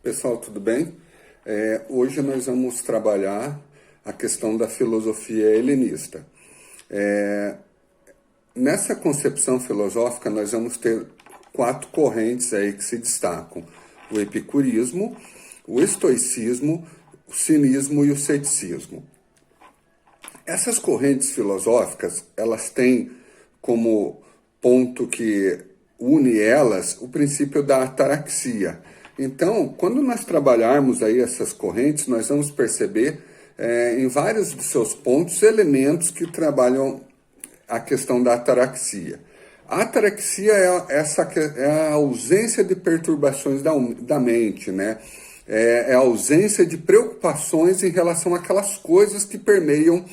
Pessoal, tudo bem? Hoje nós vamos trabalhar a questão da filosofia helenista. Nessa concepção filosófica, nós vamos ter quatro correntes aí que se destacam: o epicurismo, o estoicismo, o cinismo e o ceticismo. Essas correntes filosóficas, elas têm como ponto que une elas o princípio da ataraxia. Então, quando nós trabalharmos aí essas correntes, nós vamos perceber em vários dos seus pontos elementos que trabalham a questão da ataraxia. A ataraxia é a ausência de perturbações da mente, né? É a ausência de preocupações em relação àquelas coisas que permeiam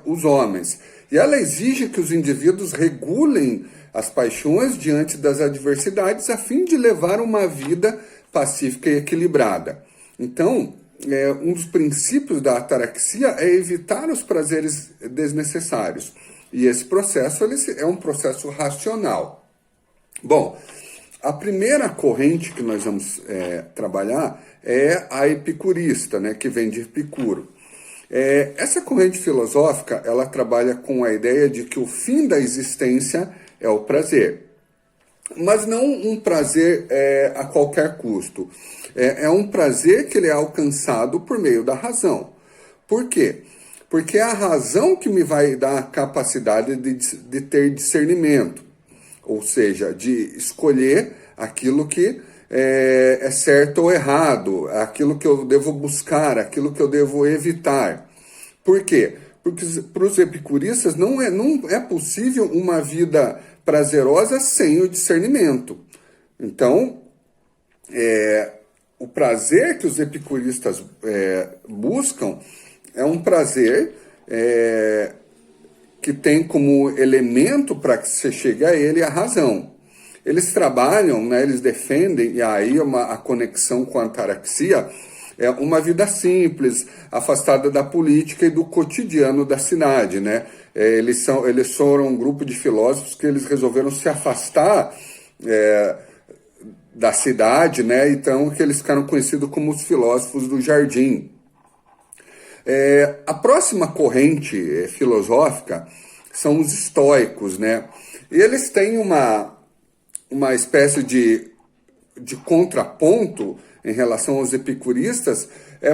os homens. E ela exige que os indivíduos regulem as paixões diante das adversidades a fim de levar uma vida pacífica e equilibrada. Então, um dos princípios da ataraxia é evitar os prazeres desnecessários. E esse processo é um processo racional. Bom, a primeira corrente que nós vamos trabalhar é a epicurista, né, que vem de Epicuro. Essa corrente filosófica, ela trabalha com a ideia de que o fim da existência é o prazer. Mas não um prazer a qualquer custo. É um prazer que ele é alcançado por meio da razão. Por quê? Porque é a razão que me vai dar a capacidade de ter discernimento. Ou seja, de escolher aquilo que é certo ou errado, aquilo que eu devo buscar, aquilo que eu devo evitar. Por quê? Porque para os epicuristas não é possível uma vida prazerosa sem o discernimento. Então, o prazer que os epicuristas buscam é um prazer que tem como elemento para que você chegue a ele a razão. Eles trabalham, né, eles defendem, e aí a conexão com a ataraxia, uma vida simples, afastada da política e do cotidiano da cidade, né? Eles foram um grupo de filósofos que eles resolveram se afastar da cidade, né? Então que eles ficaram conhecidos como os filósofos do jardim. A próxima corrente filosófica são os estoicos, né? E eles têm uma espécie de contraponto em relação aos epicuristas,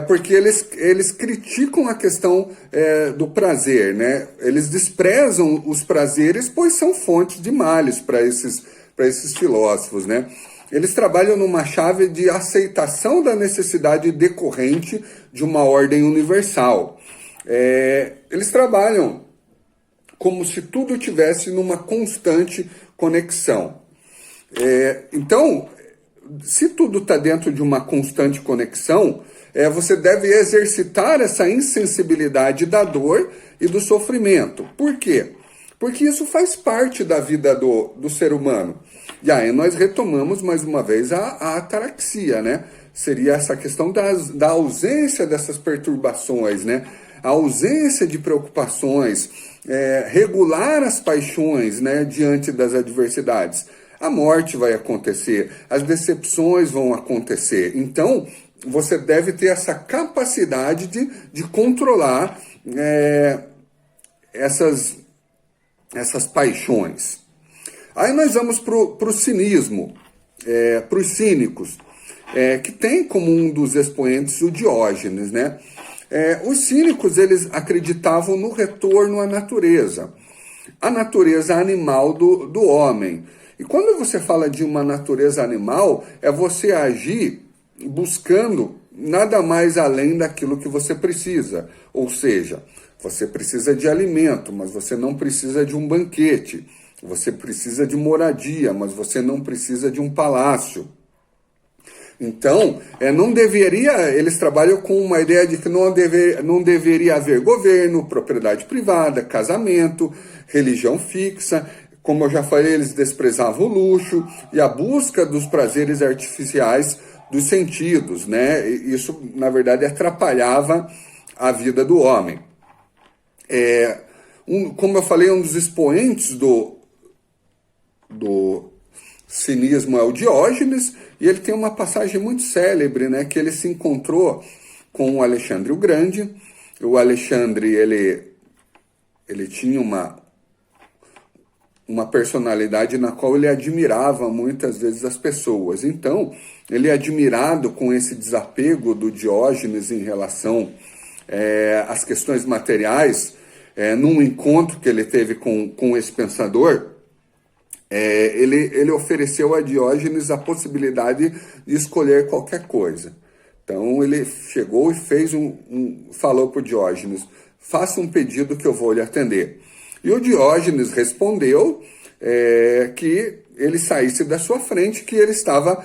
porque eles criticam a questão do prazer, né? Eles desprezam os prazeres, pois são fontes de males para esses filósofos, né? Eles trabalham numa chave de aceitação da necessidade decorrente de uma ordem universal. Eles trabalham como se tudo tivesse numa constante conexão. Então, se tudo está dentro de uma constante conexão, você deve exercitar essa insensibilidade da dor e do sofrimento. Por quê? Porque isso faz parte da vida do ser humano. E aí nós retomamos mais uma vez a ataraxia, né? Seria essa questão da ausência dessas perturbações, né? A ausência de preocupações, regular as paixões, né, diante das adversidades. A morte vai acontecer, as decepções vão acontecer. Então, você deve ter essa capacidade de controlar essas paixões. Aí nós vamos para o cinismo, para os cínicos, que tem como um dos expoentes o Diógenes, né? Os cínicos, eles acreditavam no retorno à natureza, a natureza animal do homem. E quando você fala de uma natureza animal, é você agir buscando nada mais além daquilo que você precisa. Ou seja, você precisa de alimento, mas você não precisa de um banquete. Você precisa de moradia, mas você não precisa de um palácio. Então, eles trabalham com uma ideia de que não deveria haver governo, propriedade privada, casamento, religião fixa. Como eu já falei, eles desprezavam o luxo e a busca dos prazeres artificiais dos sentidos, né? Isso, na verdade, atrapalhava a vida do homem. Como eu falei, um dos expoentes do cinismo é o Diógenes, e ele tem uma passagem muito célebre, né, que ele se encontrou com o Alexandre o Grande. O Alexandre, ele tinha uma personalidade na qual ele admirava muitas vezes as pessoas. Então, ele é admirado com esse desapego do Diógenes em relação às questões materiais. Num encontro que ele teve com esse pensador, ele ofereceu a Diógenes a possibilidade de escolher qualquer coisa. Então ele chegou e falou para o Diógenes: faça um pedido que eu vou lhe atender. E o Diógenes respondeu que ele saísse da sua frente, que ele estava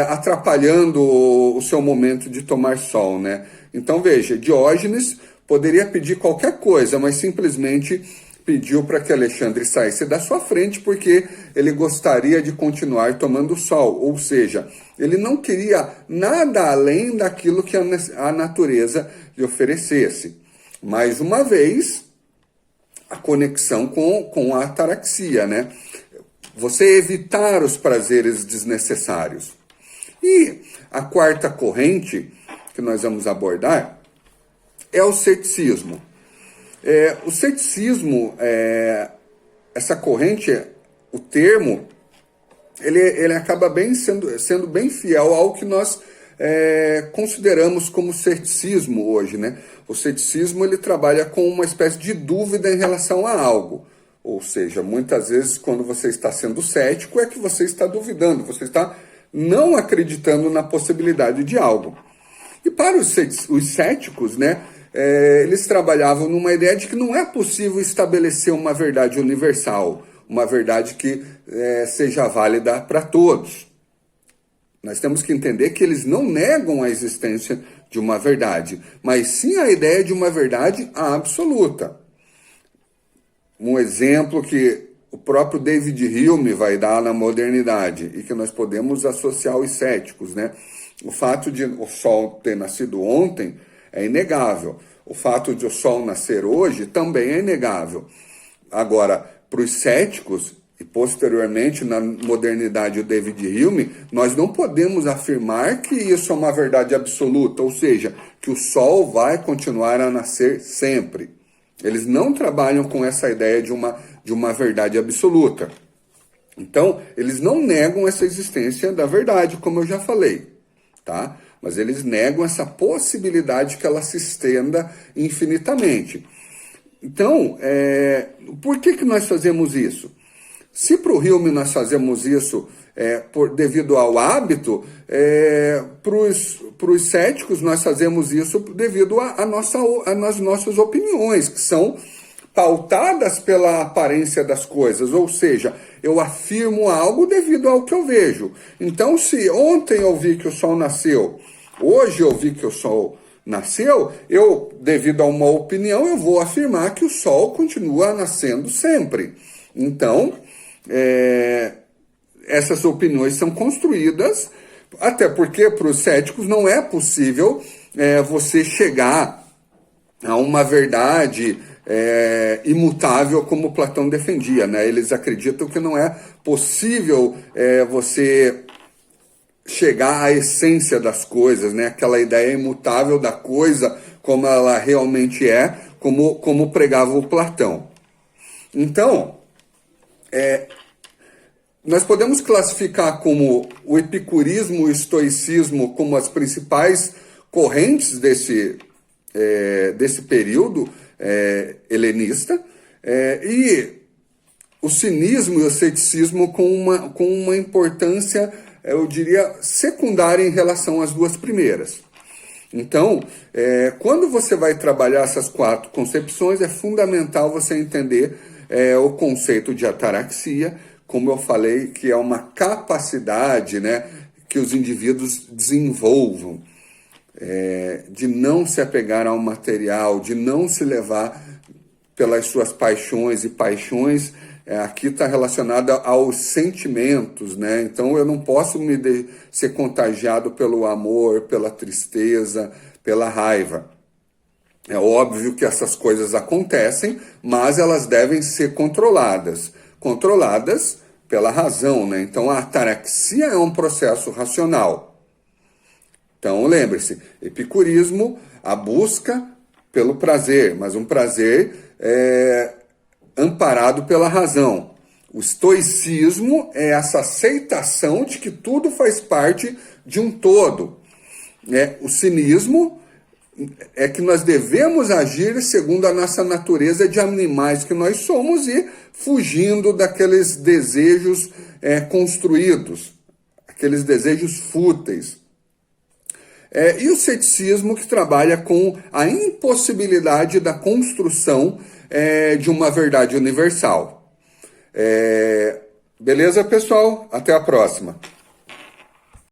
atrapalhando o seu momento de tomar sol, né? Então veja, Diógenes poderia pedir qualquer coisa, mas simplesmente pediu para que Alexandre saísse da sua frente porque ele gostaria de continuar tomando sol. Ou seja, ele não queria nada além daquilo que a natureza lhe oferecesse. Mais uma vez, a conexão com a ataraxia, né? Você evitar os prazeres desnecessários. E a quarta corrente que nós vamos abordar é o ceticismo. O ceticismo, essa corrente, o termo, ele acaba sendo bem fiel ao que nós consideramos como ceticismo hoje, né? O ceticismo, ele trabalha com uma espécie de dúvida em relação a algo. Ou seja, muitas vezes quando você está sendo cético é que você está duvidando, você está não acreditando na possibilidade de algo. E para os céticos, né, eles trabalhavam numa ideia de que não é possível estabelecer uma verdade universal, uma verdade que seja válida para todos. Nós temos que entender que eles não negam a existência de uma verdade, mas sim a ideia de uma verdade absoluta. Um exemplo que o próprio David Hume vai dar na modernidade e que nós podemos associar aos céticos, né? O fato de o Sol ter nascido ontem é inegável. O fato de o Sol nascer hoje também é inegável. Agora, para os céticos, e posteriormente na modernidade o David Hume, nós não podemos afirmar que isso é uma verdade absoluta, ou seja, que o Sol vai continuar a nascer sempre. Eles não trabalham com essa ideia de uma verdade absoluta. Então, eles não negam essa existência da verdade, como eu já falei, tá? Mas eles negam essa possibilidade que ela se estenda infinitamente. Então, por que nós fazemos isso? Se para o Hume nós fazemos isso devido ao hábito, para os céticos nós fazemos isso devido às nossas opiniões, que são pautadas pela aparência das coisas, ou seja, eu afirmo algo devido ao que eu vejo. Então, se ontem eu vi que o Sol nasceu, hoje eu vi que o Sol nasceu, devido a uma opinião, eu vou afirmar que o Sol continua nascendo sempre. Então, essas opiniões são construídas, até porque para os céticos não é possível você chegar a uma verdade imutável como Platão defendia, né? Eles acreditam que não é possível você chegar à essência das coisas, né? Aquela ideia imutável da coisa como ela realmente é, como pregava o Platão. Então, nós podemos classificar como o epicurismo e o estoicismo como as principais correntes desse período helenista, e o cinismo e o ceticismo com uma importância, eu diria, secundária em relação às duas primeiras. Então, quando você vai trabalhar essas quatro concepções, é fundamental você entender o conceito de ataraxia, como eu falei, que é uma capacidade, né, que os indivíduos desenvolvam, de não se apegar ao material, de não se levar pelas suas paixões, e paixões aqui está relacionada aos sentimentos, né? Então eu não posso ser contagiado pelo amor, pela tristeza, pela raiva. É óbvio que essas coisas acontecem, mas elas devem ser controladas. Controladas pela razão, né? Então a ataraxia é um processo racional. Então lembre-se, epicurismo, a busca pelo prazer, mas um prazer amparado pela razão. O estoicismo é essa aceitação de que tudo faz parte de um todo. O cinismo é que nós devemos agir segundo a nossa natureza de animais que nós somos e fugindo daqueles desejos construídos, aqueles desejos fúteis. E o ceticismo, que trabalha com a impossibilidade da construção de uma verdade universal. Beleza, pessoal? Até a próxima.